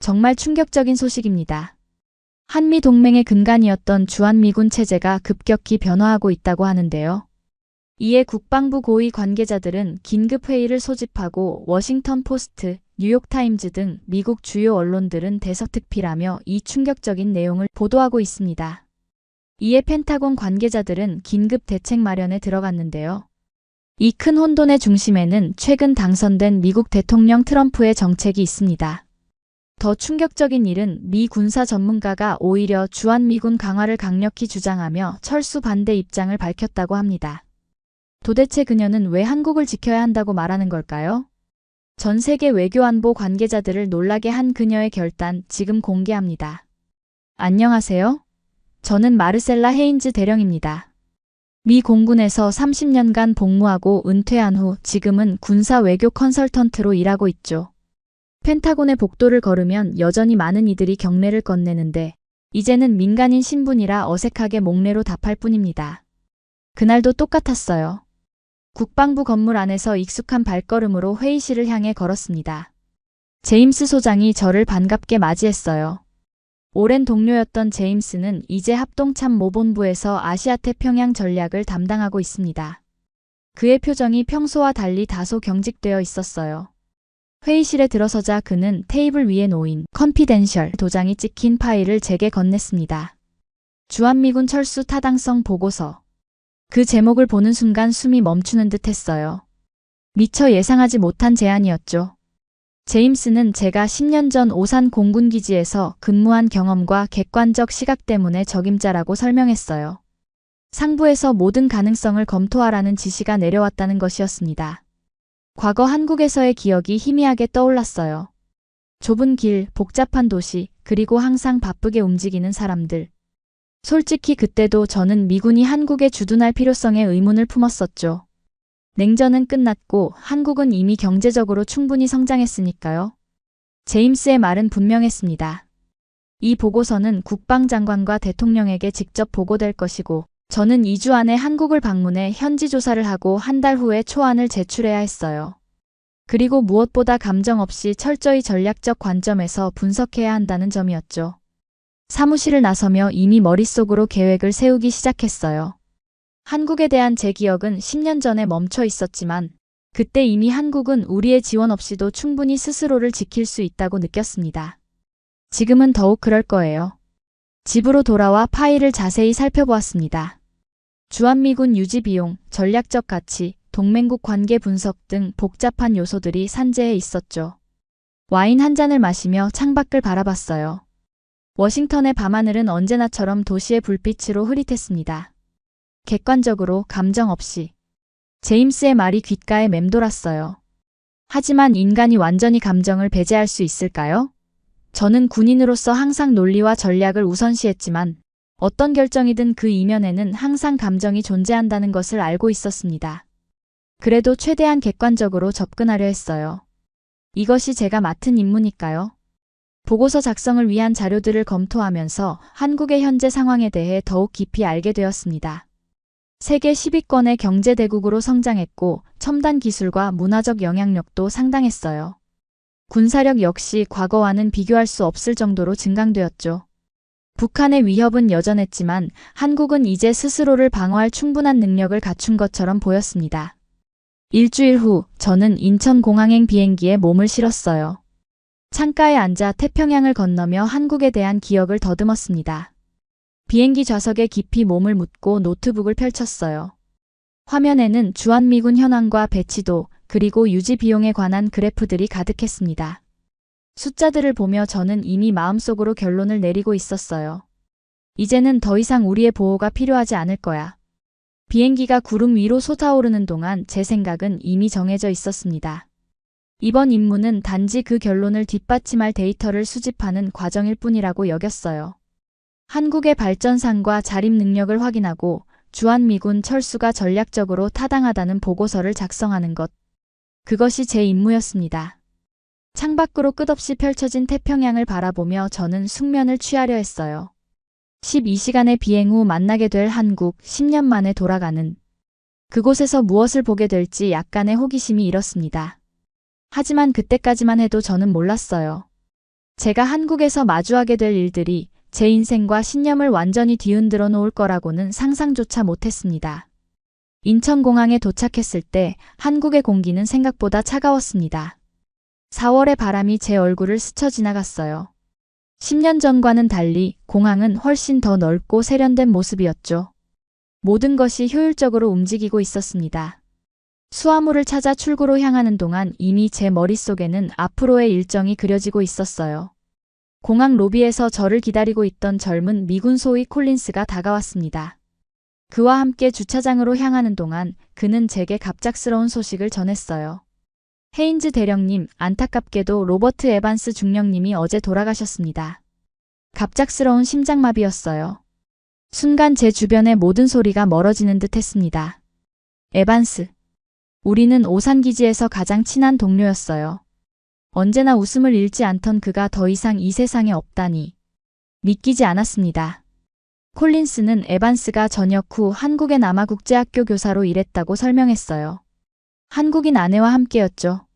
정말 충격적인 소식입니다. 한미 동맹의 근간이었던 주한미군 체제가 급격히 변화하고 있다고 하는데요. 이에 국방부 고위 관계자들은 긴급회의를 소집하고 워싱턴 포스트, 뉴욕타임즈 등 미국 주요 언론들은 대서특필하며 이 충격적인 내용을 보도하고 있습니다. 이에 펜타곤 관계자들은 긴급 대책 마련에 들어갔는데요. 이 큰 혼돈의 중심에는 최근 당선된 미국 대통령 트럼프의 정책이 있습니다. 더 충격적인 일은 미 군사 전문가가 오히려 주한미군 강화를 강력히 주장하며 철수 반대 입장을 밝혔다고 합니다. 도대체 그녀는 왜 한국을 지켜야 한다고 말하는 걸까요? 전 세계 외교안보 관계자들을 놀라게 한 그녀의 결단 지금 공개합니다. 안녕하세요. 저는 마르셀라 헤인즈 대령입니다. 미 공군에서 30년간 복무하고 은퇴한 후 지금은 군사 외교 컨설턴트로 일하고 있죠. 펜타곤의 복도를 걸으면 여전히 많은 이들이 경례를 건네는데 이제는 민간인 신분이라 어색하게 목례로 답할 뿐입니다. 그날도 똑같았어요. 국방부 건물 안에서 익숙한 발걸음으로 회의실을 향해 걸었습니다. 제임스 소장이 저를 반갑게 맞이했어요. 오랜 동료였던 제임스는 이제 합동참모본부에서 아시아태평양 전략을 담당하고 있습니다. 그의 표정이 평소와 달리 다소 경직되어 있었어요. 회의실에 들어서자 그는 테이블 위에 놓인 컨피덴셜 도장이 찍힌 파일을 제게 건넸습니다. 주한미군 철수 타당성 보고서. 그 제목을 보는 순간 숨이 멈추는 듯 했어요. 미처 예상하지 못한 제안이었죠. 제임스는 제가 10년 전 오산 공군기지에서 근무한 경험과 객관적 시각 때문에 적임자라고 설명했어요. 상부에서 모든 가능성을 검토하라는 지시가 내려왔다는 것이었습니다. 과거 한국에서의 기억이 희미하게 떠올랐어요. 좁은 길, 복잡한 도시, 그리고 항상 바쁘게 움직이는 사람들. 솔직히 그때도 저는 미군이 한국에 주둔할 필요성에 의문을 품었었죠. 냉전은 끝났고 한국은 이미 경제적으로 충분히 성장했으니까요. 제임스의 말은 분명했습니다. 이 보고서는 국방장관과 대통령에게 직접 보고될 것이고 저는 2주 안에 한국을 방문해 현지 조사를 하고 한 달 후에 초안을 제출해야 했어요. 그리고 무엇보다 감정 없이 철저히 전략적 관점에서 분석해야 한다는 점이었죠. 사무실을 나서며 이미 머릿속으로 계획을 세우기 시작했어요. 한국에 대한 제 기억은 10년 전에 멈춰 있었지만 그때 이미 한국은 우리의 지원 없이도 충분히 스스로를 지킬 수 있다고 느꼈습니다. 지금은 더욱 그럴 거예요. 집으로 돌아와 파일을 자세히 살펴보았습니다. 주한미군 유지 비용, 전략적 가치, 동맹국 관계 분석 등 복잡한 요소들이 산재해 있었죠. 와인 한 잔을 마시며 창밖을 바라봤어요. 워싱턴의 밤하늘은 언제나처럼 도시의 불빛으로 흐릿했습니다. 객관적으로 감정 없이. 제임스의 말이 귓가에 맴돌았어요. 하지만 인간이 완전히 감정을 배제할 수 있을까요? 저는 군인으로서 항상 논리와 전략을 우선시했지만 어떤 결정이든 그 이면에는 항상 감정이 존재한다는 것을 알고 있었습니다. 그래도 최대한 객관적으로 접근하려 했어요. 이것이 제가 맡은 임무니까요. 보고서 작성을 위한 자료들을 검토하면서 한국의 현재 상황에 대해 더욱 깊이 알게 되었습니다. 세계 10위권의 경제대국으로 성장했고 첨단 기술과 문화적 영향력도 상당했어요. 군사력 역시 과거와는 비교할 수 없을 정도로 증강되었죠. 북한의 위협은 여전했지만 한국은 이제 스스로를 방어할 충분한 능력을 갖춘 것처럼 보였습니다. 일주일 후 저는 인천공항행 비행기에 몸을 실었어요. 창가에 앉아 태평양을 건너며 한국에 대한 기억을 더듬었습니다. 비행기 좌석에 깊이 몸을 묻고 노트북을 펼쳤어요. 화면에는 주한미군 현황과 배치도 그리고 유지 비용에 관한 그래프들이 가득했습니다. 숫자들을 보며 저는 이미 마음속으로 결론을 내리고 있었어요. 이제는 더 이상 우리의 보호가 필요하지 않을 거야. 비행기가 구름 위로 솟아오르는 동안 제 생각은 이미 정해져 있었습니다. 이번 임무는 단지 그 결론을 뒷받침할 데이터를 수집하는 과정일 뿐이라고 여겼어요. 한국의 발전상과 자립 능력을 확인하고 주한미군 철수가 전략적으로 타당하다는 보고서를 작성하는 것. 그것이 제 임무였습니다. 창밖으로 끝없이 펼쳐진 태평양을 바라보며 저는 숙면을 취하려 했어요. 12시간의 비행 후 만나게 될 한국, 10년 만에 돌아가는. 그곳에서 무엇을 보게 될지 약간의 호기심이 일었습니다. 하지만 그때까지만 해도 저는 몰랐어요. 제가 한국에서 마주하게 될 일들이 제 인생과 신념을 완전히 뒤흔들어 놓을 거라고는 상상조차 못했습니다. 인천공항에 도착했을 때 한국의 공기는 생각보다 차가웠습니다. 4월의 바람이 제 얼굴을 스쳐 지나갔어요. 10년 전과는 달리 공항은 훨씬 더 넓고 세련된 모습이었죠. 모든 것이 효율적으로 움직이고 있었습니다. 수화물을 찾아 출구로 향하는 동안 이미 제 머릿속에는 앞으로의 일정이 그려지고 있었어요. 공항 로비에서 저를 기다리고 있던 젊은 미군 소위 콜린스가 다가왔습니다. 그와 함께 주차장으로 향하는 동안 그는 제게 갑작스러운 소식을 전했어요. 헤인즈 대령님, 안타깝게도 로버트 에반스 중령님이 어제 돌아가셨습니다. 갑작스러운 심장마비였어요. 순간 제 주변의 모든 소리가 멀어지는 듯 했습니다. 에반스. 우리는 오산기지에서 가장 친한 동료였어요. 언제나 웃음을 잃지 않던 그가 더 이상 이 세상에 없다니. 믿기지 않았습니다. 콜린스는 에반스가 전역 후 한국의 남아국제학교 교사로 일했다고 설명했어요. 한국인 아내와 함께였죠.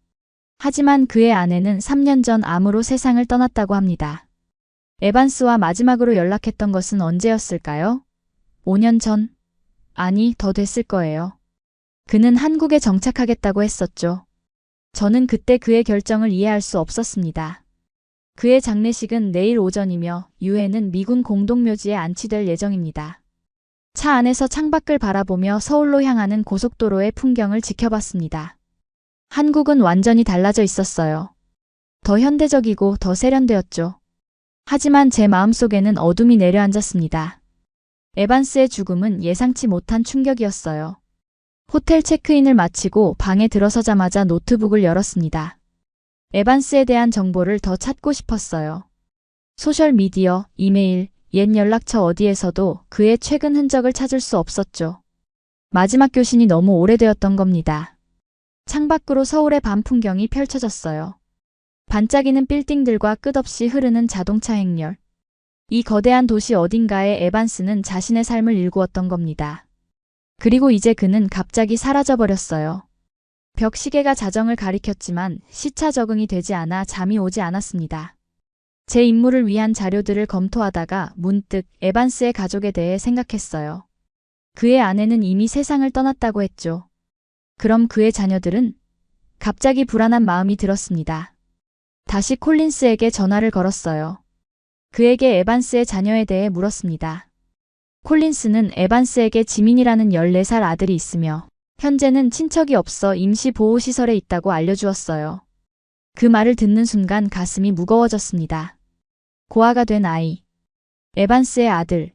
하지만 그의 아내는 3년 전 암으로 세상을 떠났다고 합니다. 에반스와 마지막으로 연락했던 것은 언제였을까요? 5년 전? 아니, 더 됐을 거예요. 그는 한국에 정착하겠다고 했었죠. 저는 그때 그의 결정을 이해할 수 없었습니다. 그의 장례식은 내일 오전이며 유해는 미군 공동묘지에 안치될 예정입니다. 차 안에서 창밖을 바라보며 서울로 향하는 고속도로의 풍경을 지켜봤습니다. 한국은 완전히 달라져 있었어요. 더 현대적이고 더 세련되었죠. 하지만 제 마음속에는 어둠이 내려앉았습니다. 에반스의 죽음은 예상치 못한 충격이었어요. 호텔 체크인을 마치고 방에 들어서자마자 노트북을 열었습니다. 에반스에 대한 정보를 더 찾고 싶었어요. 소셜미디어, 이메일, 옛 연락처 어디에서도 그의 최근 흔적을 찾을 수 없었죠. 마지막 교신이 너무 오래되었던 겁니다. 창밖으로 서울의 밤 풍경이 펼쳐졌어요. 반짝이는 빌딩들과 끝없이 흐르는 자동차 행렬. 이 거대한 도시 어딘가에 에반스는 자신의 삶을 일구었던 겁니다. 그리고 이제 그는 갑자기 사라져버렸어요. 벽시계가 자정을 가리켰지만 시차 적응이 되지 않아 잠이 오지 않았습니다. 제 임무를 위한 자료들을 검토하다가 문득 에반스의 가족에 대해 생각했어요. 그의 아내는 이미 세상을 떠났다고 했죠. 그럼 그의 자녀들은? 갑자기 불안한 마음이 들었습니다. 다시 콜린스에게 전화를 걸었어요. 그에게 에반스의 자녀에 대해 물었습니다. 콜린스는 에반스에게 지민이라는 14살 아들이 있으며 현재는 친척이 없어 임시보호시설에 있다고 알려주었어요. 그 말을 듣는 순간 가슴이 무거워졌습니다. 고아가 된 아이. 에반스의 아들.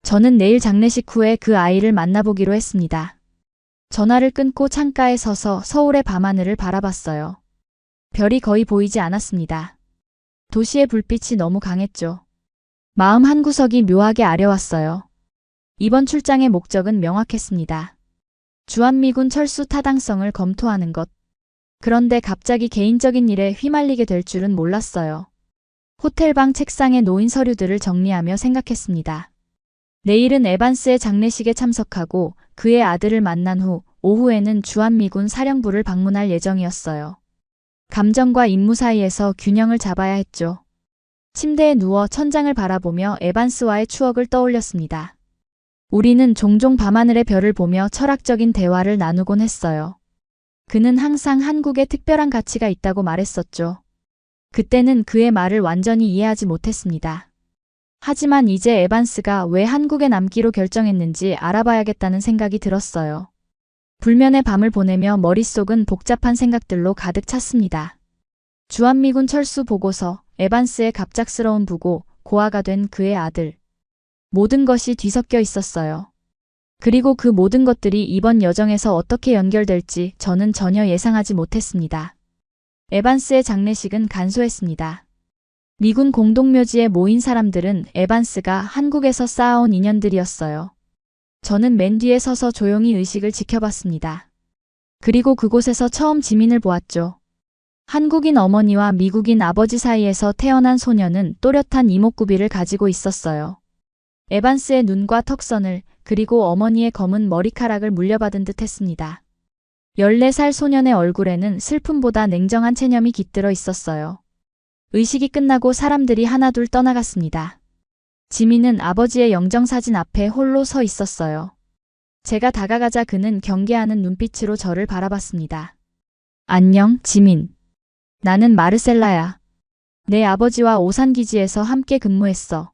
저는 내일 장례식 후에 그 아이를 만나보기로 했습니다. 전화를 끊고 창가에 서서 서울의 밤하늘을 바라봤어요. 별이 거의 보이지 않았습니다. 도시의 불빛이 너무 강했죠. 마음 한구석이 묘하게 아려왔어요. 이번 출장의 목적은 명확했습니다. 주한미군 철수 타당성을 검토하는 것. 그런데 갑자기 개인적인 일에 휘말리게 될 줄은 몰랐어요. 호텔방 책상에 놓인 서류들을 정리하며 생각했습니다. 내일은 에반스의 장례식에 참석하고 그의 아들을 만난 후 오후에는 주한미군 사령부를 방문할 예정이었어요. 감정과 임무 사이에서 균형을 잡아야 했죠. 침대에 누워 천장을 바라보며 에반스와의 추억을 떠올렸습니다. 우리는 종종 밤하늘의 별을 보며 철학적인 대화를 나누곤 했어요. 그는 항상 한국에 특별한 가치가 있다고 말했었죠. 그때는 그의 말을 완전히 이해하지 못했습니다. 하지만 이제 에반스가 왜 한국에 남기로 결정했는지 알아봐야겠다는 생각이 들었어요. 불면의 밤을 보내며 머릿속은 복잡한 생각들로 가득 찼습니다. 주한미군 철수 보고서, 에반스의 갑작스러운 부고, 고아가 된 그의 아들. 모든 것이 뒤섞여 있었어요. 그리고 그 모든 것들이 이번 여정에서 어떻게 연결될지 저는 전혀 예상하지 못했습니다. 에반스의 장례식은 간소했습니다. 미군 공동묘지에 모인 사람들은 에반스가 한국에서 쌓아온 인연들이었어요. 저는 맨 뒤에 서서 조용히 의식을 지켜봤습니다. 그리고 그곳에서 처음 지민을 보았죠. 한국인 어머니와 미국인 아버지 사이에서 태어난 소녀는 또렷한 이목구비를 가지고 있었어요. 에반스의 눈과 턱선을 그리고 어머니의 검은 머리카락을 물려받은 듯 했습니다. 14살 소년의 얼굴에는 슬픔보다 냉정한 체념이 깃들어 있었어요. 의식이 끝나고 사람들이 하나둘 떠나갔습니다. 지민은 아버지의 영정사진 앞에 홀로 서 있었어요. 제가 다가가자 그는 경계하는 눈빛으로 저를 바라봤습니다. 안녕, 지민. 나는 마르셀라야. 내 아버지와 오산기지에서 함께 근무했어.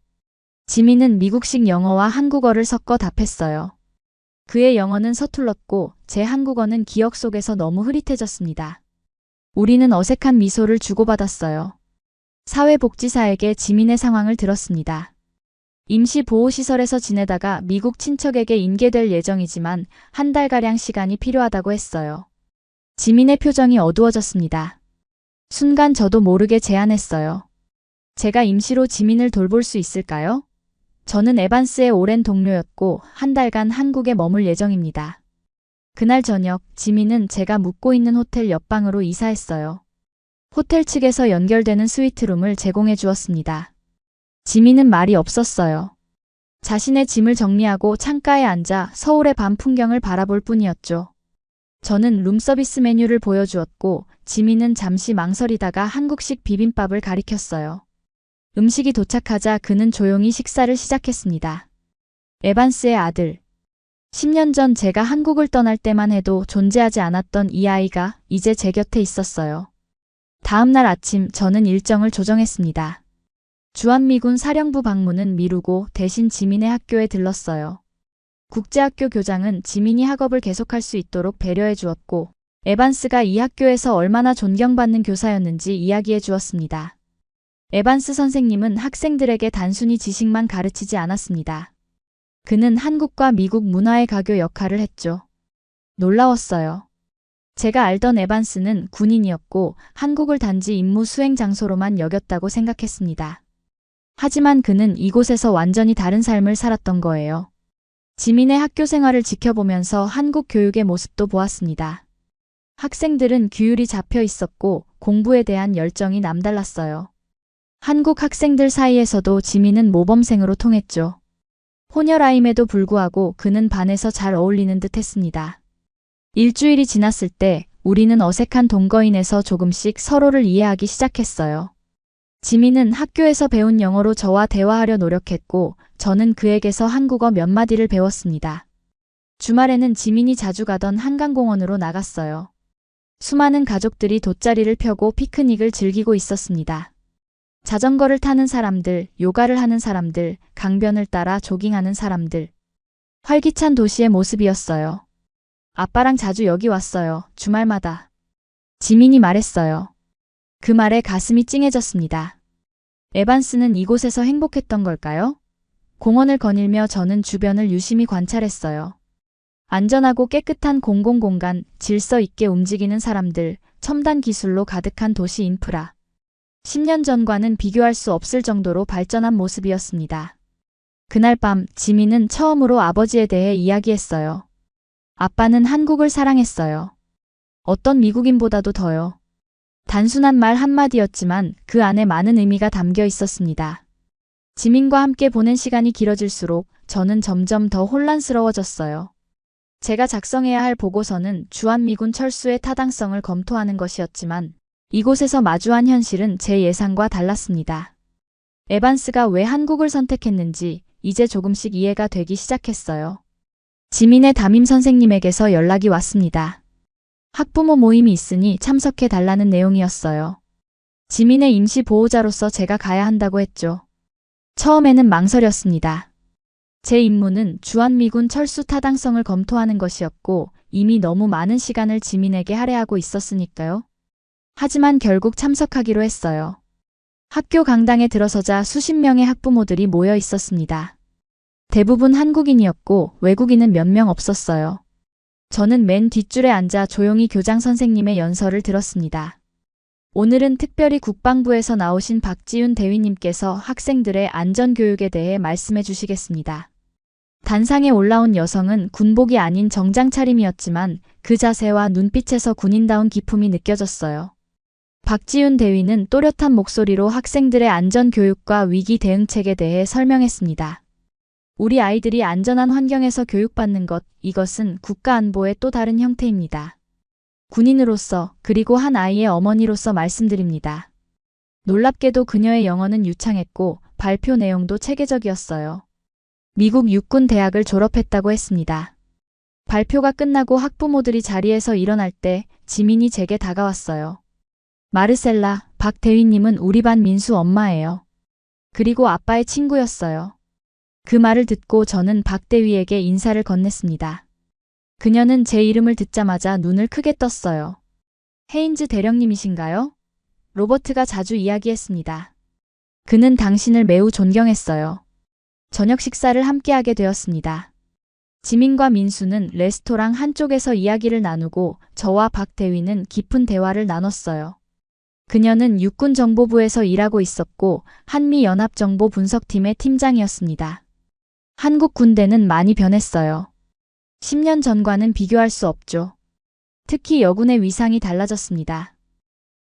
지민은 미국식 영어와 한국어를 섞어 답했어요. 그의 영어는 서툴렀고 제 한국어는 기억 속에서 너무 흐릿해졌습니다. 우리는 어색한 미소를 주고받았어요. 사회복지사에게 지민의 상황을 들었습니다. 임시보호시설에서 지내다가 미국 친척에게 인계될 예정이지만 한 달가량 시간이 필요하다고 했어요. 지민의 표정이 어두워졌습니다. 순간 저도 모르게 제안했어요. 제가 임시로 지민을 돌볼 수 있을까요? 저는 에반스의 오랜 동료였고 한 달간 한국에 머물 예정입니다. 그날 저녁 지민은 제가 묵고 있는 호텔 옆방으로 이사했어요. 호텔 측에서 연결되는 스위트룸을 제공해 주었습니다. 지민은 말이 없었어요. 자신의 짐을 정리하고 창가에 앉아 서울의 밤 풍경을 바라볼 뿐이었죠. 저는 룸서비스 메뉴를 보여주었고 지민은 잠시 망설이다가 한국식 비빔밥을 가리켰어요. 음식이 도착하자 그는 조용히 식사를 시작했습니다. 에반스의 아들. 10년 전 제가 한국을 떠날 때만 해도 존재하지 않았던 이 아이가 이제 제 곁에 있었어요. 다음 날 아침 저는 일정을 조정했습니다. 주한미군 사령부 방문은 미루고 대신 지민의 학교에 들렀어요. 국제학교 교장은 지민이 학업을 계속할 수 있도록 배려해 주었고 에반스가 이 학교에서 얼마나 존경받는 교사였는지 이야기해 주었습니다. 에반스 선생님은 학생들에게 단순히 지식만 가르치지 않았습니다. 그는 한국과 미국 문화의 가교 역할을 했죠. 놀라웠어요. 제가 알던 에반스는 군인이었고 한국을 단지 임무 수행 장소로만 여겼다고 생각했습니다. 하지만 그는 이곳에서 완전히 다른 삶을 살았던 거예요. 지민의 학교 생활을 지켜보면서 한국 교육의 모습도 보았습니다. 학생들은 규율이 잡혀 있었고 공부에 대한 열정이 남달랐어요. 한국 학생들 사이에서도 지민은 모범생으로 통했죠. 혼혈아임에도 불구하고 그는 반에서 잘 어울리는 듯 했습니다. 일주일이 지났을 때 우리는 어색한 동거인에서 조금씩 서로를 이해하기 시작했어요. 지민은 학교에서 배운 영어로 저와 대화하려 노력했고 저는 그에게서 한국어 몇 마디를 배웠습니다. 주말에는 지민이 자주 가던 한강공원으로 나갔어요. 수많은 가족들이 돗자리를 펴고 피크닉을 즐기고 있었습니다. 자전거를 타는 사람들, 요가를 하는 사람들, 강변을 따라 조깅하는 사람들. 활기찬 도시의 모습이었어요. 아빠랑 자주 여기 왔어요. 주말마다. 지민이 말했어요. 그 말에 가슴이 찡해졌습니다. 에반스는 이곳에서 행복했던 걸까요? 공원을 거닐며 저는 주변을 유심히 관찰했어요. 안전하고 깨끗한 공공공간, 질서 있게 움직이는 사람들, 첨단 기술로 가득한 도시 인프라. 10년 전과는 비교할 수 없을 정도로 발전한 모습이었습니다. 그날 밤 지민은 처음으로 아버지에 대해 이야기했어요. 아빠는 한국을 사랑했어요. 어떤 미국인보다도 더요. 단순한 말 한마디였지만 그 안에 많은 의미가 담겨 있었습니다. 지민과 함께 보낸 시간이 길어질수록 저는 점점 더 혼란스러워졌어요. 제가 작성해야 할 보고서는 주한미군 철수의 타당성을 검토하는 것이었지만 이곳에서 마주한 현실은 제 예상과 달랐습니다. 에반스가 왜 한국을 선택했는지 이제 조금씩 이해가 되기 시작했어요. 지민의 담임 선생님에게서 연락이 왔습니다. 학부모 모임이 있으니 참석해 달라는 내용이었어요. 지민의 임시 보호자로서 제가 가야 한다고 했죠. 처음에는 망설였습니다. 제 임무는 주한미군 철수 타당성을 검토하는 것이었고 이미 너무 많은 시간을 지민에게 할애하고 있었으니까요. 하지만 결국 참석하기로 했어요. 학교 강당에 들어서자 수십 명의 학부모들이 모여 있었습니다. 대부분 한국인이었고 외국인은 몇 명 없었어요. 저는 맨 뒷줄에 앉아 조용히 교장 선생님의 연설을 들었습니다. 오늘은 특별히 국방부에서 나오신 박지윤 대위님께서 학생들의 안전교육에 대해 말씀해 주시겠습니다. 단상에 올라온 여성은 군복이 아닌 정장 차림이었지만 그 자세와 눈빛에서 군인다운 기품이 느껴졌어요. 박지윤 대위는 또렷한 목소리로 학생들의 안전교육과 위기 대응책에 대해 설명했습니다. 우리 아이들이 안전한 환경에서 교육받는 것, 이것은 국가안보의 또 다른 형태입니다. 군인으로서 그리고 한 아이의 어머니로서 말씀드립니다. 놀랍게도 그녀의 영어는 유창했고 발표 내용도 체계적이었어요. 미국 육군 대학을 졸업했다고 했습니다. 발표가 끝나고 학부모들이 자리에서 일어날 때 지민이 제게 다가왔어요. 마르셀라, 박대휘님은 우리 반 민수 엄마예요. 그리고 아빠의 친구였어요. 그 말을 듣고 저는 박대휘에게 인사를 건넸습니다. 그녀는 제 이름을 듣자마자 눈을 크게 떴어요. 헤인즈 대령님이신가요? 로버트가 자주 이야기했습니다. 그는 당신을 매우 존경했어요. 저녁 식사를 함께하게 되었습니다. 지민과 민수는 레스토랑 한쪽에서 이야기를 나누고 저와 박대휘는 깊은 대화를 나눴어요. 그녀는 육군정보부에서 일하고 있었고 한미연합정보분석팀의 팀장이었습니다. 한국 군대는 많이 변했어요. 10년 전과는 비교할 수 없죠. 특히 여군의 위상이 달라졌습니다.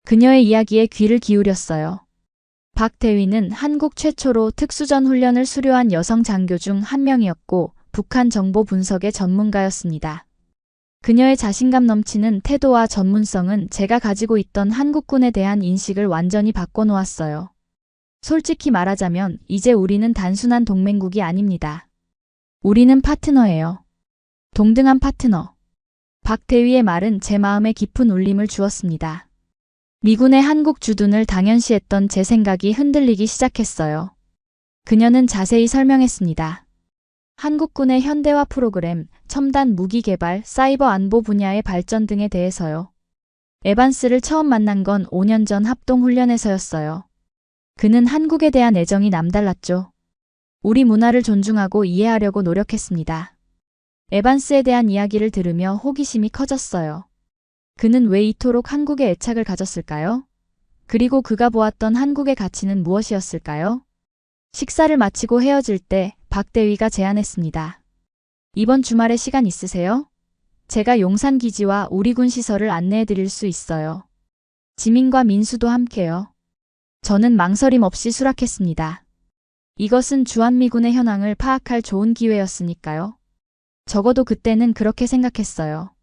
그녀의 이야기에 귀를 기울였어요. 박대휘는 한국 최초로 특수전 훈련을 수료한 여성 장교 중 한 명이었고 북한 정보 분석의 전문가였습니다. 그녀의 자신감 넘치는 태도와 전문성은 제가 가지고 있던 한국군에 대한 인식을 완전히 바꿔놓았어요. 솔직히 말하자면 이제 우리는 단순한 동맹국이 아닙니다. 우리는 파트너예요. 동등한 파트너. 박대휘의 말은 제 마음에 깊은 울림을 주었습니다. 미군의 한국 주둔을 당연시했던 제 생각이 흔들리기 시작했어요. 그녀는 자세히 설명했습니다. 한국군의 현대화 프로그램, 첨단 무기 개발, 사이버 안보 분야의 발전 등에 대해서요. 에반스를 처음 만난 건 5년 전 합동훈련에서였어요. 그는 한국에 대한 애정이 남달랐죠. 우리 문화를 존중하고 이해하려고 노력했습니다. 에반스에 대한 이야기를 들으며 호기심이 커졌어요. 그는 왜 이토록 한국에 애착을 가졌을까요? 그리고 그가 보았던 한국의 가치는 무엇이었을까요? 식사를 마치고 헤어질 때 박대휘가 제안했습니다. 이번 주말에 시간 있으세요? 제가 용산 기지와 우리 군 시설을 안내해 드릴 수 있어요. 지민과 민수도 함께요. 저는 망설임 없이 수락했습니다. 이것은 주한미군의 현황을 파악할 좋은 기회였으니까요. 적어도 그때는 그렇게 생각했어요.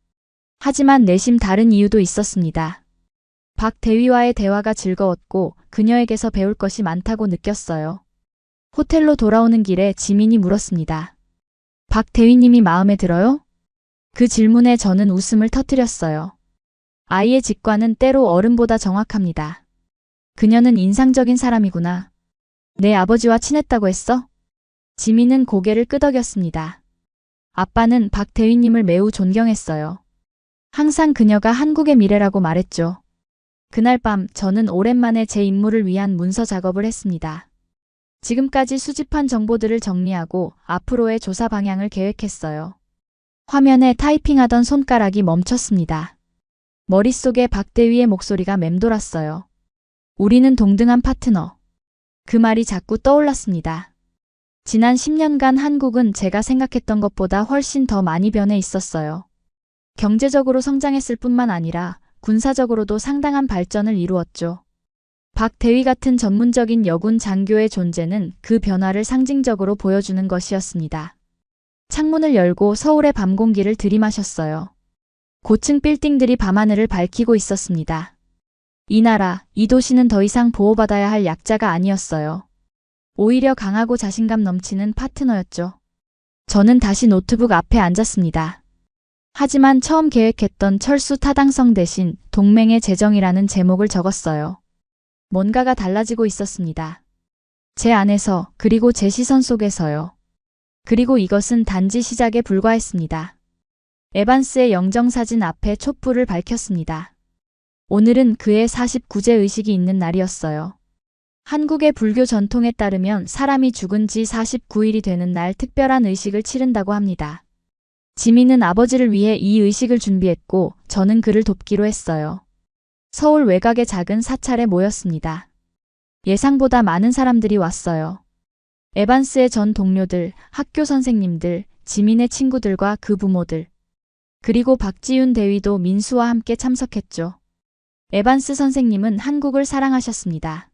하지만 내심 다른 이유도 있었습니다. 박대휘와의 대화가 즐거웠고 그녀에게서 배울 것이 많다고 느꼈어요. 호텔로 돌아오는 길에 지민이 물었습니다. 박대휘님이 마음에 들어요? 그 질문에 저는 웃음을 터뜨렸어요. 아이의 직관은 때로 어른보다 정확합니다. 그녀는 인상적인 사람이구나. 내 아버지와 친했다고 했어? 지민은 고개를 끄덕였습니다. 아빠는 박대휘님을 매우 존경했어요. 항상 그녀가 한국의 미래라고 말했죠. 그날 밤 저는 오랜만에 제 임무를 위한 문서 작업을 했습니다. 지금까지 수집한 정보들을 정리하고 앞으로의 조사 방향을 계획했어요. 화면에 타이핑하던 손가락이 멈췄습니다. 머릿속에 박대휘의 목소리가 맴돌았어요. 우리는 동등한 파트너. 그 말이 자꾸 떠올랐습니다. 지난 10년간 한국은 제가 생각했던 것보다 훨씬 더 많이 변해 있었어요. 경제적으로 성장했을 뿐만 아니라 군사적으로도 상당한 발전을 이루었죠. 박대휘 같은 전문적인 여군 장교의 존재는 그 변화를 상징적으로 보여주는 것이었습니다. 창문을 열고 서울의 밤 공기를 들이마셨어요. 고층 빌딩들이 밤하늘을 밝히고 있었습니다. 이 나라, 이 도시는 더 이상 보호받아야 할 약자가 아니었어요. 오히려 강하고 자신감 넘치는 파트너였죠. 저는 다시 노트북 앞에 앉았습니다. 하지만 처음 계획했던 철수 타당성 대신 동맹의 재정이라는 제목을 적었어요. 뭔가가 달라지고 있었습니다. 제 안에서, 그리고 제 시선 속에서요. 그리고 이것은 단지 시작에 불과했습니다. 에반스의 영정사진 앞에 촛불을 밝혔습니다. 오늘은 그의 49제 의식이 있는 날이었어요. 한국의 불교 전통에 따르면 사람이 죽은 지 49일이 되는 날 특별한 의식을 치른다고 합니다. 지민은 아버지를 위해 이 의식을 준비했고 저는 그를 돕기로 했어요. 서울 외곽의 작은 사찰에 모였습니다. 예상보다 많은 사람들이 왔어요. 에반스의 전 동료들, 학교 선생님들, 지민의 친구들과 그 부모들. 그리고 박지윤 대위도 민수와 함께 참석했죠. 에반스 선생님은 한국을 사랑하셨습니다.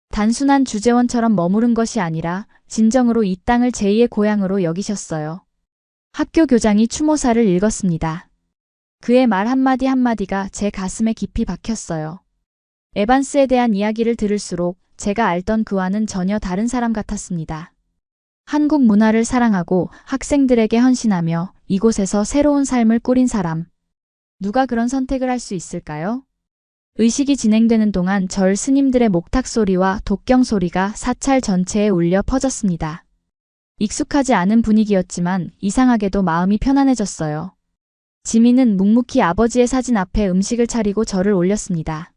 단순한 주재원처럼 머무른 것이 아니라 진정으로 이 땅을 제2의 고향으로 여기셨어요. 학교 교장이 추모사를 읽었습니다. 그의 말 한마디 한마디가 제 가슴에 깊이 박혔어요. 에반스에 대한 이야기를 들을수록 제가 알던 그와는 전혀 다른 사람 같았습니다. 한국 문화를 사랑하고 학생들에게 헌신하며 이곳에서 새로운 삶을 꾸린 사람. 누가 그런 선택을 할 수 있을까요? 의식이 진행되는 동안 절 스님들의 목탁 소리와 독경 소리가 사찰 전체에 울려 퍼졌습니다. 익숙하지 않은 분위기였지만 이상하게도 마음이 편안해졌어요. 지민은 묵묵히 아버지의 사진 앞에 음식을 차리고 절을 올렸습니다.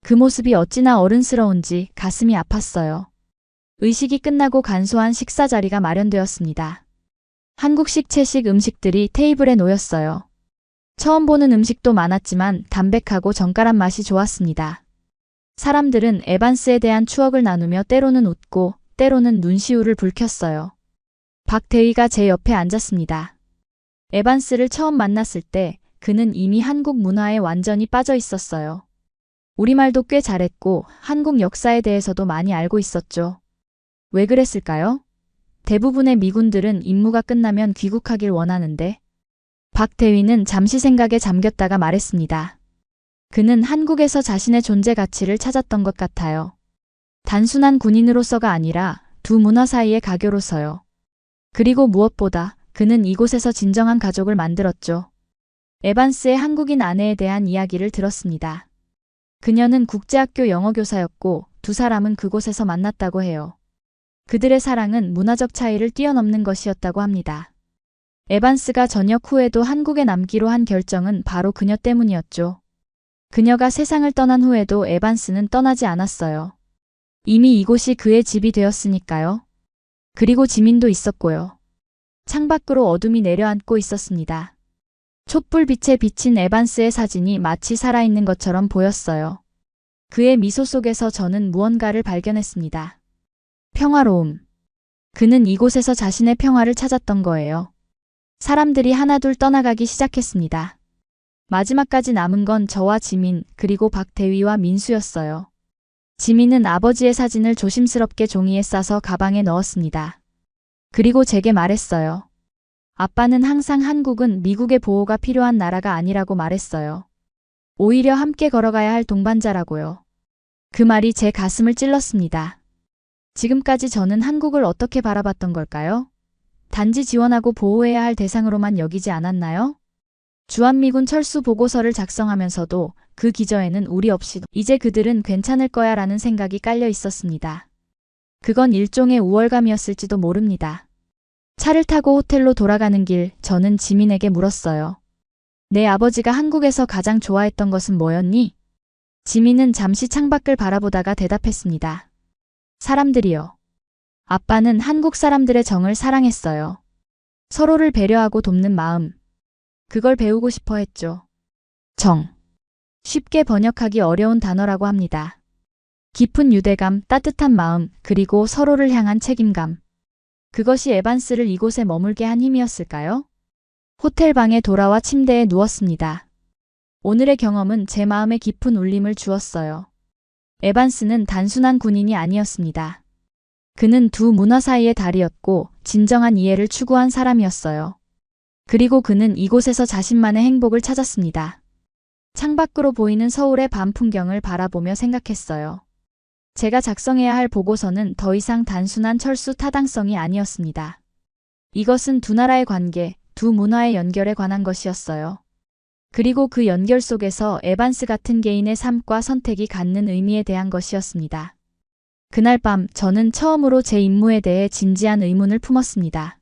그 모습이 어찌나 어른스러운지 가슴이 아팠어요. 의식이 끝나고 간소한 식사 자리가 마련되었습니다. 한국식 채식 음식들이 테이블에 놓였어요. 처음 보는 음식도 많았지만 담백하고 정갈한 맛이 좋았습니다. 사람들은 에반스에 대한 추억을 나누며 때로는 웃고 때로는 눈시울을 붉혔어요. 박대위가 제 옆에 앉았습니다. 에반스를 처음 만났을 때 그는 이미 한국 문화에 완전히 빠져 있었어요. 우리말도 꽤 잘했고 한국 역사에 대해서도 많이 알고 있었죠. 왜 그랬을까요? 대부분의 미군들은 임무가 끝나면 귀국하길 원하는데 박대위는 잠시 생각에 잠겼다가 말했습니다. 그는 한국에서 자신의 존재 가치를 찾았던 것 같아요. 단순한 군인으로서가 아니라 두 문화 사이의 가교로서요. 그리고 무엇보다 그는 이곳에서 진정한 가족을 만들었죠. 에반스의 한국인 아내에 대한 이야기를 들었습니다. 그녀는 국제학교 영어교사였고 두 사람은 그곳에서 만났다고 해요. 그들의 사랑은 문화적 차이를 뛰어넘는 것이었다고 합니다. 에반스가 전역 후에도 한국에 남기로 한 결정은 바로 그녀 때문이었죠. 그녀가 세상을 떠난 후에도 에반스는 떠나지 않았어요. 이미 이곳이 그의 집이 되었으니까요. 그리고 지민도 있었고요. 창밖으로 어둠이 내려앉고 있었습니다. 촛불빛에 비친 에반스의 사진이 마치 살아있는 것처럼 보였어요. 그의 미소 속에서 저는 무언가를 발견했습니다. 평화로움. 그는 이곳에서 자신의 평화를 찾았던 거예요. 사람들이 하나둘 떠나가기 시작했습니다. 마지막까지 남은 건 저와 지민 그리고 박대위와 민수였어요. 지민은 아버지의 사진을 조심스럽게 종이에 싸서 가방에 넣었습니다. 그리고 제게 말했어요. 아빠는 항상 한국은 미국의 보호가 필요한 나라가 아니라고 말했어요. 오히려 함께 걸어가야 할 동반자라고요. 그 말이 제 가슴을 찔렀습니다. 지금까지 저는 한국을 어떻게 바라봤던 걸까요? 단지 지원하고 보호해야 할 대상으로만 여기지 않았나요? 주한미군 철수 보고서를 작성하면서도 그 기저에는 우리 없이 이제 그들은 괜찮을 거야 라는 생각이 깔려 있었습니다. 그건 일종의 우월감이었을지도 모릅니다. 차를 타고 호텔로 돌아가는 길 저는 지민에게 물었어요. 내 아버지가 한국에서 가장 좋아했던 것은 뭐였니? 지민은 잠시 창밖을 바라보다가 대답했습니다. 사람들이요. 아빠는 한국 사람들의 정을 사랑했어요. 서로를 배려하고 돕는 마음. 그걸 배우고 싶어 했죠. 정. 쉽게 번역하기 어려운 단어라고 합니다. 깊은 유대감, 따뜻한 마음, 그리고 서로를 향한 책임감. 그것이 에반스를 이곳에 머물게 한 힘이었을까요? 호텔 방에 돌아와 침대에 누웠습니다. 오늘의 경험은 제 마음에 깊은 울림을 주었어요. 에반스는 단순한 군인이 아니었습니다. 그는 두 문화 사이의 다리였고 진정한 이해를 추구한 사람이었어요. 그리고 그는 이곳에서 자신만의 행복을 찾았습니다. 창밖으로 보이는 서울의 밤 풍경을 바라보며 생각했어요. 제가 작성해야 할 보고서는 더 이상 단순한 철수 타당성이 아니었습니다. 이것은 두 나라의 관계, 두 문화의 연결에 관한 것이었어요. 그리고 그 연결 속에서 에반스 같은 개인의 삶과 선택이 갖는 의미에 대한 것이었습니다. 그날 밤 저는 처음으로 제 임무에 대해 진지한 의문을 품었습니다.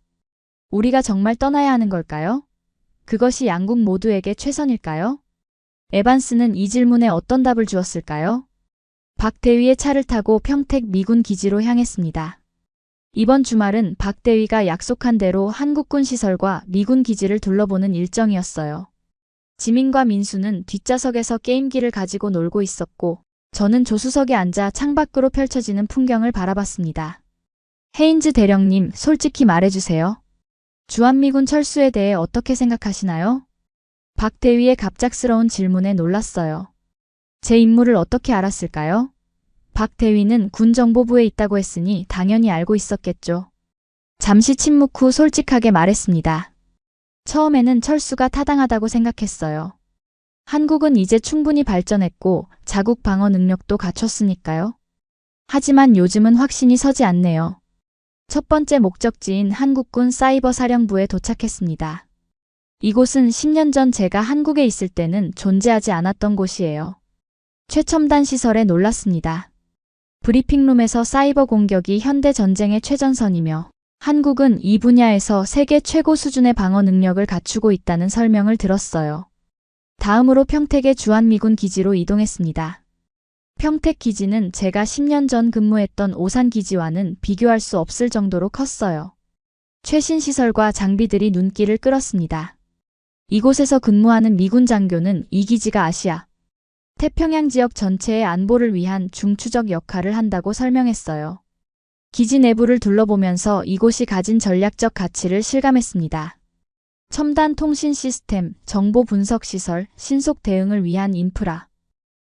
우리가 정말 떠나야 하는 걸까요? 그것이 양국 모두에게 최선일까요? 에반스는 이 질문에 어떤 답을 주었을까요? 박대위의 차를 타고 평택 미군 기지로 향했습니다. 이번 주말은 박대위가 약속한 대로 한국군 시설과 미군 기지를 둘러보는 일정이었어요. 지민과 민수는 뒷좌석에서 게임기를 가지고 놀고 있었고 저는 조수석에 앉아 창밖으로 펼쳐지는 풍경을 바라봤습니다. 헤인즈 대령님, 솔직히 말해주세요. 주한미군 철수에 대해 어떻게 생각하시나요? 박대위의 갑작스러운 질문에 놀랐어요. 제 임무를 어떻게 알았을까요? 박대위는 군정보부에 있다고 했으니 당연히 알고 있었겠죠. 잠시 침묵 후 솔직하게 말했습니다. 처음에는 철수가 타당하다고 생각했어요. 한국은 이제 충분히 발전했고 자국 방어 능력도 갖췄으니까요. 하지만 요즘은 확신이 서지 않네요. 첫 번째 목적지인 한국군 사이버 사령부에 도착했습니다. 이곳은 10년 전 제가 한국에 있을 때는 존재하지 않았던 곳이에요. 최첨단 시설에 놀랐습니다. 브리핑룸에서 사이버 공격이 현대 전쟁의 최전선이며 한국은 이 분야에서 세계 최고 수준의 방어 능력을 갖추고 있다는 설명을 들었어요. 다음으로 평택의 주한미군 기지로 이동했습니다. 평택 기지는 제가 10년 전 근무했던 오산 기지와는 비교할 수 없을 정도로 컸어요. 최신 시설과 장비들이 눈길을 끌었습니다. 이곳에서 근무하는 미군 장교는 이 기지가 아시아, 태평양 지역 전체의 안보를 위한 중추적 역할을 한다고 설명했어요. 기지 내부를 둘러보면서 이곳이 가진 전략적 가치를 실감했습니다. 첨단 통신 시스템, 정보 분석 시설, 신속 대응을 위한 인프라.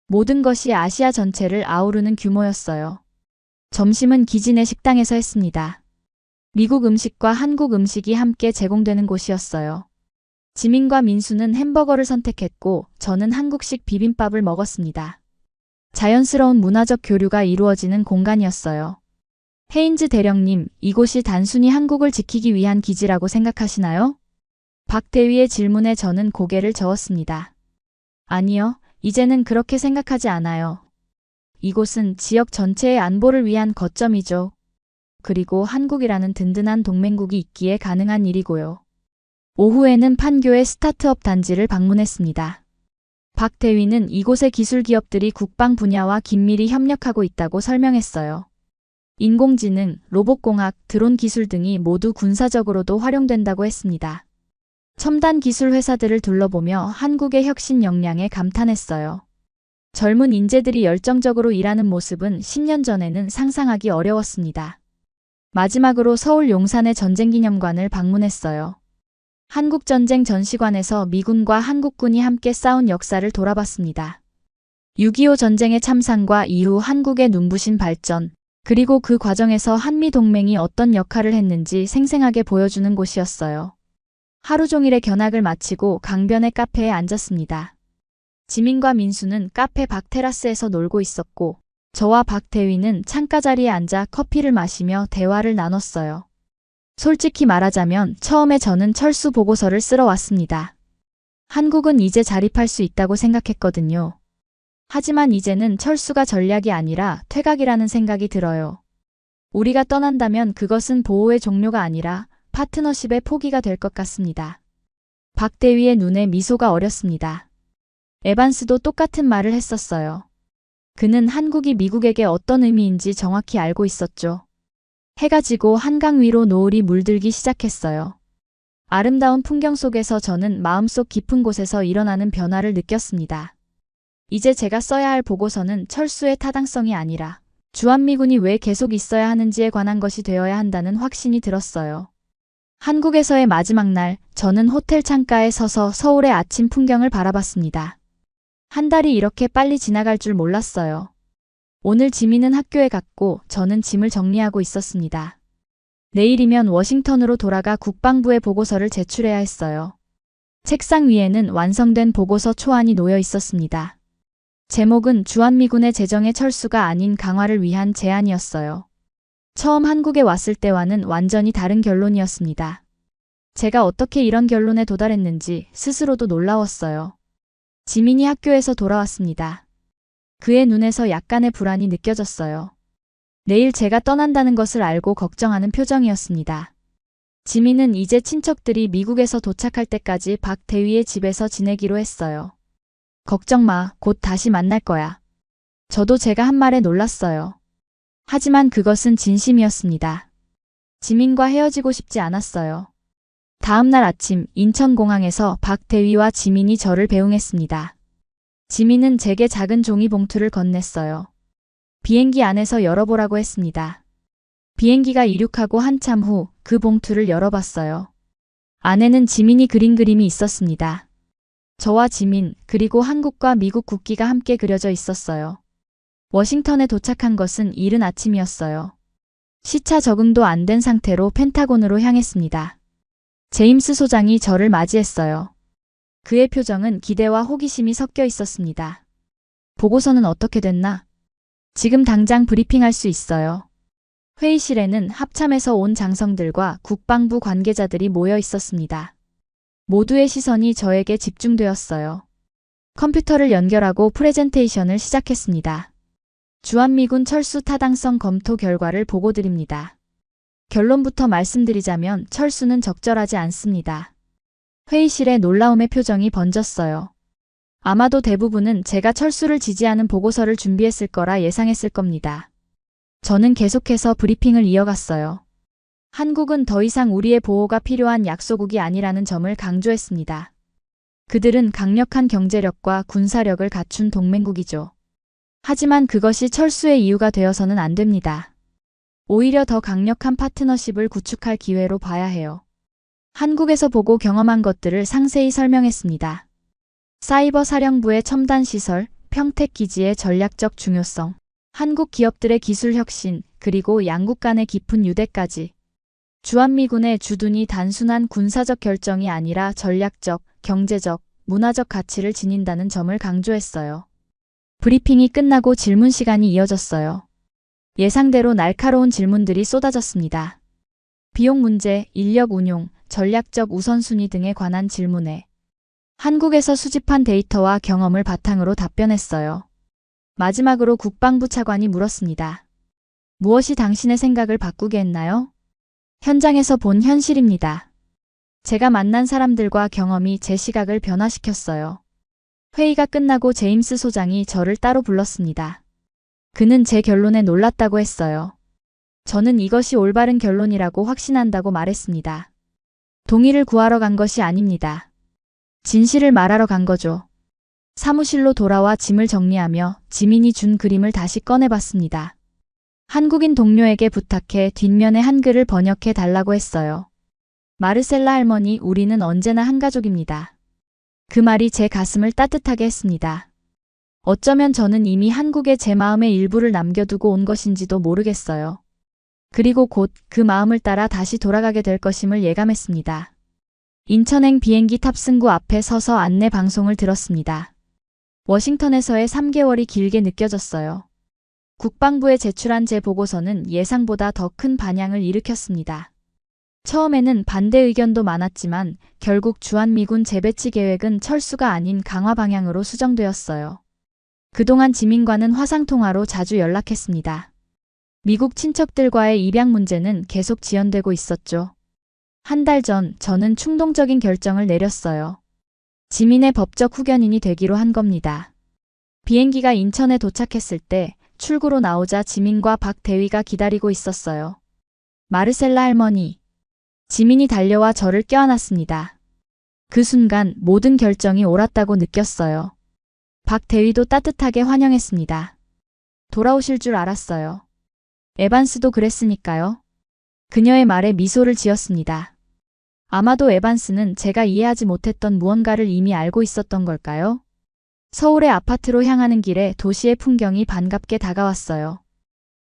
모든 것이 아시아 전체를 아우르는 규모였어요. 점심은 기지 내 식당에서 했습니다. 미국 음식과 한국 음식이 함께 제공되는 곳이었어요. 지민과 민수는 햄버거를 선택했고 저는 한국식 비빔밥을 먹었습니다. 자연스러운 문화적 교류가 이루어지는 공간이었어요. 헤인즈 대령님, 이곳이 단순히 한국을 지키기 위한 기지라고 생각하시나요? 박 대위의 질문에 저는 고개를 저었습니다. 아니요, 이제는 그렇게 생각하지 않아요. 이곳은 지역 전체의 안보를 위한 거점이죠. 그리고 한국이라는 든든한 동맹국이 있기에 가능한 일이고요. 오후에는 판교의 스타트업 단지를 방문했습니다. 박 대위는 이곳의 기술 기업들이 국방 분야와 긴밀히 협력하고 있다고 설명했어요. 인공지능, 로봇공학, 드론 기술 등이 모두 군사적으로도 활용된다고 했습니다. 첨단 기술 회사들을 둘러보며 한국의 혁신 역량에 감탄했어요. 젊은 인재들이 열정적으로 일하는 모습은 10년 전에는 상상하기 어려웠습니다. 마지막으로 서울 용산의 전쟁기념관을 방문했어요. 한국전쟁 전시관에서 미군과 한국군이 함께 싸운 역사를 돌아봤습니다. 6.25 전쟁의 참상과 이후 한국의 눈부신 발전, 그리고 그 과정에서 한미동맹이 어떤 역할을 했는지 생생하게 보여주는 곳이었어요. 하루 종일의 견학을 마치고 강변의 카페에 앉았습니다. 지민과 민수는 카페 밖 테라스에서 놀고 있었고 저와 박 대위는 창가 자리에 앉아 커피를 마시며 대화를 나눴어요. 솔직히 말하자면 처음에 저는 철수 보고서를 쓰러 왔습니다. 한국은 이제 자립할 수 있다고 생각했거든요. 하지만 이제는 철수가 전략이 아니라 퇴각이라는 생각이 들어요. 우리가 떠난다면 그것은 보호의 종료가 아니라 파트너십의 포기가 될 것 같습니다. 박 대위의 눈에 미소가 어렸습니다. 에반스도 똑같은 말을 했었어요. 그는 한국이 미국에게 어떤 의미인지 정확히 알고 있었죠. 해가 지고 한강 위로 노을이 물들기 시작했어요. 아름다운 풍경 속에서 저는 마음속 깊은 곳에서 일어나는 변화를 느꼈습니다. 이제 제가 써야 할 보고서는 철수의 타당성이 아니라 주한미군이 왜 계속 있어야 하는지에 관한 것이 되어야 한다는 확신이 들었어요. 한국에서의 마지막 날, 저는 호텔 창가에 서서 서울의 아침 풍경을 바라봤습니다. 한 달이 이렇게 빨리 지나갈 줄 몰랐어요. 오늘 지민은 학교에 갔고 저는 짐을 정리하고 있었습니다. 내일이면 워싱턴으로 돌아가 국방부에 보고서를 제출해야 했어요. 책상 위에는 완성된 보고서 초안이 놓여 있었습니다. 제목은 주한미군의 재정의 철수가 아닌 강화를 위한 제안이었어요. 처음 한국에 왔을 때와는 완전히 다른 결론이었습니다. 제가 어떻게 이런 결론에 도달했는지 스스로도 놀라웠어요. 지민이 학교에서 돌아왔습니다. 그의 눈에서 약간의 불안이 느껴졌어요. 내일 제가 떠난다는 것을 알고 걱정하는 표정이었습니다. 지민은 이제 친척들이 미국에서 도착할 때까지 박 대위의 집에서 지내기로 했어요. 걱정 마, 곧 다시 만날 거야. 저도 제가 한 말에 놀랐어요. 하지만 그것은 진심이었습니다. 지민과 헤어지고 싶지 않았어요. 다음 날 아침 인천공항에서 박 대위와 지민이 저를 배웅했습니다. 지민은 제게 작은 종이 봉투를 건넸어요. 비행기 안에서 열어보라고 했습니다. 비행기가 이륙하고 한참 후 그 봉투를 열어봤어요. 안에는 지민이 그린 그림이 있었습니다. 저와 지민, 그리고 한국과 미국 국기가 함께 그려져 있었어요. 워싱턴에 도착한 것은 이른 아침이었어요. 시차 적응도 안 된 상태로 펜타곤으로 향했습니다. 제임스 소장이 저를 맞이했어요. 그의 표정은 기대와 호기심이 섞여 있었습니다. 보고서는 어떻게 됐나? 지금 당장 브리핑할 수 있어요. 회의실에는 합참에서 온 장성들과 국방부 관계자들이 모여 있었습니다. 모두의 시선이 저에게 집중되었어요. 컴퓨터를 연결하고 프레젠테이션을 시작했습니다. 주한미군 철수 타당성 검토 결과를 보고드립니다. 결론부터 말씀드리자면 철수는 적절하지 않습니다. 회의실에 놀라움의 표정이 번졌어요. 아마도 대부분은 제가 철수를 지지하는 보고서를 준비했을 거라 예상했을 겁니다. 저는 계속해서 브리핑을 이어갔어요. 한국은 더 이상 우리의 보호가 필요한 약소국이 아니라는 점을 강조했습니다. 그들은 강력한 경제력과 군사력을 갖춘 동맹국이죠. 하지만 그것이 철수의 이유가 되어서는 안 됩니다. 오히려 더 강력한 파트너십을 구축할 기회로 봐야 해요. 한국에서 보고 경험한 것들을 상세히 설명했습니다. 사이버 사령부의 첨단 시설, 평택 기지의 전략적 중요성, 한국 기업들의 기술 혁신, 그리고 양국 간의 깊은 유대까지. 주한미군의 주둔이 단순한 군사적 결정이 아니라 전략적, 경제적, 문화적 가치를 지닌다는 점을 강조했어요. 브리핑이 끝나고 질문 시간이 이어졌어요. 예상대로 날카로운 질문들이 쏟아졌습니다. 비용 문제, 인력 운용, 전략적 우선순위 등에 관한 질문에 한국에서 수집한 데이터와 경험을 바탕으로 답변했어요. 마지막으로 국방부 차관이 물었습니다. 무엇이 당신의 생각을 바꾸게 했나요? 현장에서 본 현실입니다. 제가 만난 사람들과 경험이 제 시각을 변화시켰어요. 회의가 끝나고 제임스 소장이 저를 따로 불렀습니다. 그는 제 결론에 놀랐다고 했어요. 저는 이것이 올바른 결론이라고 확신한다고 말했습니다. 동의를 구하러 간 것이 아닙니다. 진실을 말하러 간 거죠. 사무실로 돌아와 짐을 정리하며 지민이 준 그림을 다시 꺼내봤습니다. 한국인 동료에게 부탁해 뒷면에 한글을 번역해 달라고 했어요. 마르셀라 할머니, 우리는 언제나 한 가족입니다. 그 말이 제 가슴을 따뜻하게 했습니다. 어쩌면 저는 이미 한국에 제 마음의 일부를 남겨두고 온 것인지도 모르겠어요. 그리고 곧 그 마음을 따라 다시 돌아가게 될 것임을 예감했습니다. 인천행 비행기 탑승구 앞에 서서 안내 방송을 들었습니다. 워싱턴에서의 3개월이 길게 느껴졌어요. 국방부에 제출한 제 보고서는 예상보다 더 큰 반향을 일으켰습니다. 처음에는 반대 의견도 많았지만 결국 주한미군 재배치 계획은 철수가 아닌 강화 방향으로 수정되었어요. 그동안 지민과는 화상통화로 자주 연락했습니다. 미국 친척들과의 입양 문제는 계속 지연되고 있었죠. 한 달 전 저는 충동적인 결정을 내렸어요. 지민의 법적 후견인이 되기로 한 겁니다. 비행기가 인천에 도착했을 때 출구로 나오자 지민과 박 대위가 기다리고 있었어요. 마르셀라 할머니. 지민이 달려와 저를 껴안았습니다. 그 순간 모든 결정이 옳았다고 느꼈어요. 박 대위도 따뜻하게 환영했습니다. 돌아오실 줄 알았어요. 에반스도 그랬으니까요. 그녀의 말에 미소를 지었습니다. 아마도 에반스는 제가 이해하지 못했던 무언가를 이미 알고 있었던 걸까요? 서울의 아파트로 향하는 길에 도시의 풍경이 반갑게 다가왔어요.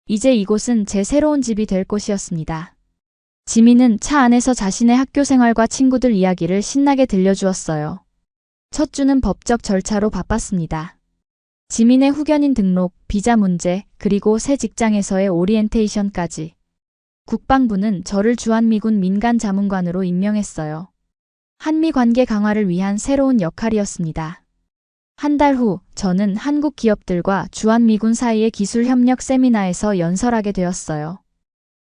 이제 이곳은 제 새로운 집이 될 곳이었습니다. 지민은 차 안에서 자신의 학교 생활과 친구들 이야기를 신나게 들려주었어요. 첫 주는 법적 절차로 바빴습니다. 지민의 후견인 등록, 비자 문제, 그리고 새 직장에서의 오리엔테이션까지. 국방부는 저를 주한미군 민간자문관으로 임명했어요. 한미 관계 강화를 위한 새로운 역할이었습니다. 한 달 후 저는 한국 기업들과 주한미군 사이의 기술 협력 세미나에서 연설하게 되었어요.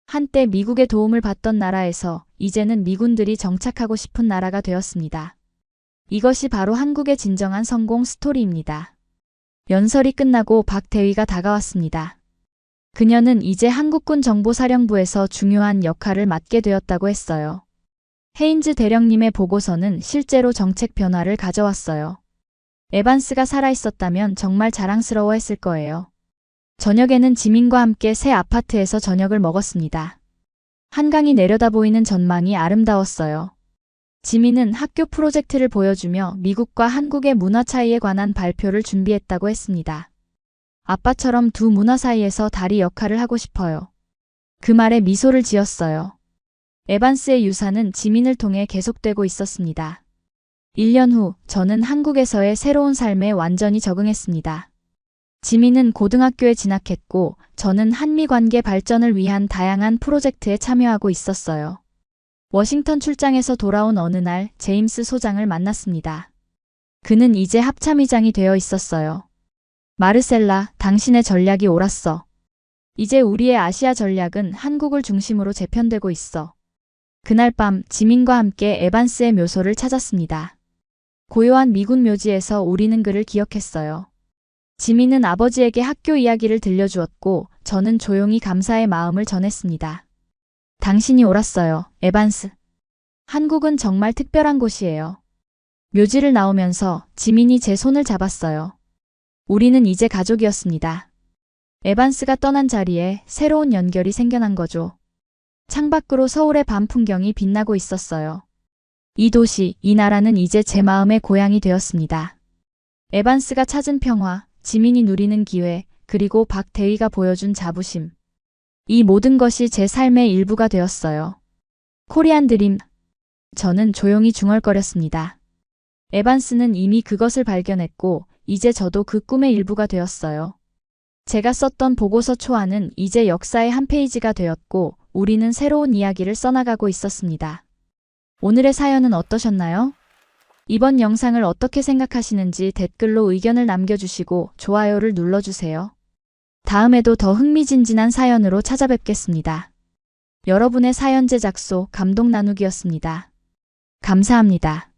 한때 미국의 도움을 받던 나라에서 이제는 미군들이 정착하고 싶은 나라가 되었습니다. 이것이 바로 한국의 진정한 성공 스토리입니다. 연설이 끝나고 박 대위가 다가왔습니다. 그녀는 이제 한국군 정보사령부에서 중요한 역할을 맡게 되었다고 했어요. 헤인즈 대령님의 보고서는 실제로 정책 변화를 가져왔어요. 에반스가 살아있었다면 정말 자랑스러워했을 거예요. 저녁에는 지민과 함께 새 아파트에서 저녁을 먹었습니다. 한강이 내려다보이는 전망이 아름다웠어요. 지민은 학교 프로젝트를 보여주며 미국과 한국의 문화 차이에 관한 발표를 준비했다고 했습니다. 아빠처럼 두 문화 사이에서 다리 역할을 하고 싶어요. 그 말에 미소를 지었어요. 에반스의 유산은 지민을 통해 계속되고 있었습니다. 1년 후 저는 한국에서의 새로운 삶에 완전히 적응했습니다. 지민은 고등학교에 진학했고 저는 한미 관계 발전을 위한 다양한 프로젝트에 참여하고 있었어요. 워싱턴 출장에서 돌아온 어느 날 제임스 소장을 만났습니다. 그는 이제 합참의장이 되어 있었어요. 마르셀라, 당신의 전략이 옳았어. 이제 우리의 아시아 전략은 한국을 중심으로 재편되고 있어. 그날 밤 지민과 함께 에반스의 묘소를 찾았습니다. 고요한 미군 묘지에서 우리는 그를 기억했어요. 지민은 아버지에게 학교 이야기를 들려주었고 저는 조용히 감사의 마음을 전했습니다. 당신이 옳았어요, 에반스. 한국은 정말 특별한 곳이에요. 묘지를 나오면서 지민이 제 손을 잡았어요. 우리는 이제 가족이었습니다. 에반스가 떠난 자리에 새로운 연결이 생겨난 거죠. 창밖으로 서울의 밤 풍경이 빛나고 있었어요. 이 도시, 이 나라는 이제 제 마음의 고향이 되었습니다. 에반스가 찾은 평화, 지민이 누리는 기회, 그리고 박대위가 보여준 자부심. 이 모든 것이 제 삶의 일부가 되었어요. 코리안 드림. 저는 조용히 중얼거렸습니다. 에반스는 이미 그것을 발견했고 이제 저도 그 꿈의 일부가 되었어요. 제가 썼던 보고서 초안은 이제 역사의 한 페이지가 되었고 우리는 새로운 이야기를 써나가고 있었습니다. 오늘의 사연은 어떠셨나요? 이번 영상을 어떻게 생각하시는지 댓글로 의견을 남겨주시고 좋아요를 눌러주세요. 다음에도 더 흥미진진한 사연으로 찾아뵙겠습니다. 여러분의 사연 제작소 감동 나누기였습니다. 감사합니다.